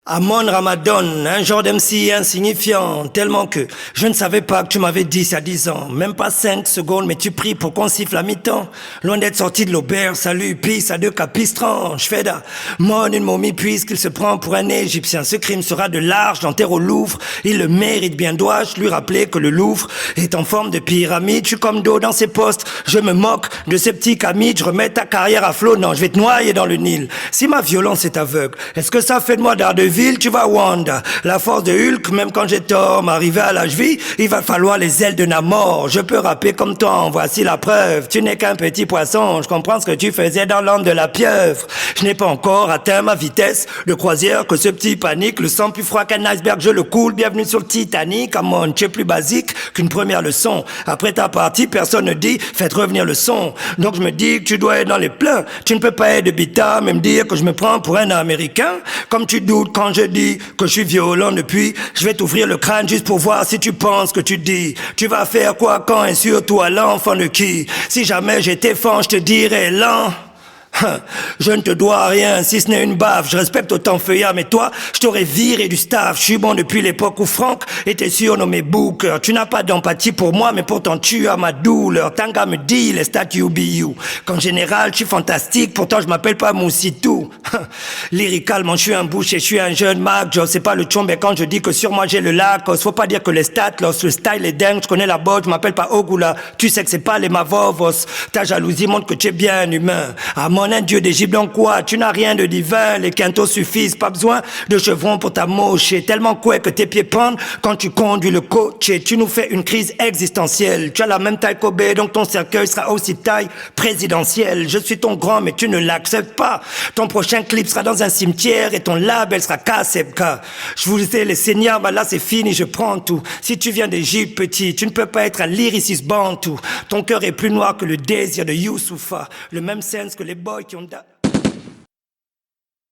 Amon Ramadan, un genre d'MC insignifiant, tellement que je ne savais pas que tu m'avais dit ça 10 ans. Même pas 5 secondes, mais tu pries pour qu'on siffle à mi-temps. Loin d'être sorti de l'auberge, salut, peace à deux capistrants. Je fais da, mon une momie puisqu'il se prend pour un Égyptien. Ce crime sera de large, d'enterre au Louvre. Il le mérite bien, dois-je lui rappeler que le Louvre est en forme de pyramide. Je suis comme dos dans ses postes, je me moque de ces petits camis. Je remets ta carrière à flot, non, je vais te noyer dans le Nil. Si ma violence est aveugle, est-ce que ça fait de moi Daredevil? Tu vas Wanda, la force de Hulk, même quand j'ai tort, m'arriver à l'âge vie, il va falloir les ailes de Namor. Je peux rapper comme toi, voici la preuve. Tu n'es qu'un petit poisson, je comprends ce que tu faisais dans l'âme de la pieuvre. Je n'ai pas encore atteint ma vitesse de croisière que ce petit panique, le sang plus froid qu'un iceberg, je le coule. Bienvenue sur le Titanic, à mon tu es plus basique qu'une première leçon. Après ta partie, personne ne dit, faites revenir le son. Donc je me dis que tu dois être dans les pleins. Tu ne peux pas être de bita, même dire que je me prends pour un Américain. Comme tu doutes quand je dis que je suis violent depuis, je vais t'ouvrir le crâne juste pour voir si tu penses que tu dis. Tu vas faire quoi quand et surtout à l'enfant de qui? Si jamais j'étais fan, je te dirais lent. Je ne te dois rien, si ce n'est une baffe. Je respecte autant Feuillard, mais toi, je t'aurais viré du staff. Je suis bon depuis l'époque où Franck était surnommé Booker. Tu n'as pas d'empathie pour moi, mais pourtant tu as ma douleur. Tanga me dit, les statues BU. Qu'en général, je suis fantastique, pourtant je m'appelle pas Moussitou. Lyricalement, je suis un boucher, je suis un jeune mag. Je sais pas le tchon, mais quand je dis que sur moi j'ai le lac, faut pas dire que les stats, lorsque le style est dingue, je connais la botte, je m'appelle pas Ogula. Tu sais que c'est pas les Mavovos. Ta jalousie montre que tu es bien humain. Un dieu d'Égypte, donc quoi? Tu n'as rien de divin, les quintos suffisent, pas besoin de chevrons pour ta moche. Tellement quoi que tes pieds pendent quand tu conduis le coach. Et tu nous fais une crise existentielle. Tu as la même taille qu'Obé, donc ton cercueil sera aussi taille présidentielle. Je suis ton grand, mais tu ne l'acceptes pas. Ton prochain clip sera dans un cimetière et ton label sera Kasebka. Je vous disais, les seigneurs, bah là c'est fini, je prends tout. Si tu viens d'Égypte, petit, tu ne peux pas être un lyriciste bantou. Ton cœur est plus noir que le désir de Youssoufa. Le même sens que les boys qui ont...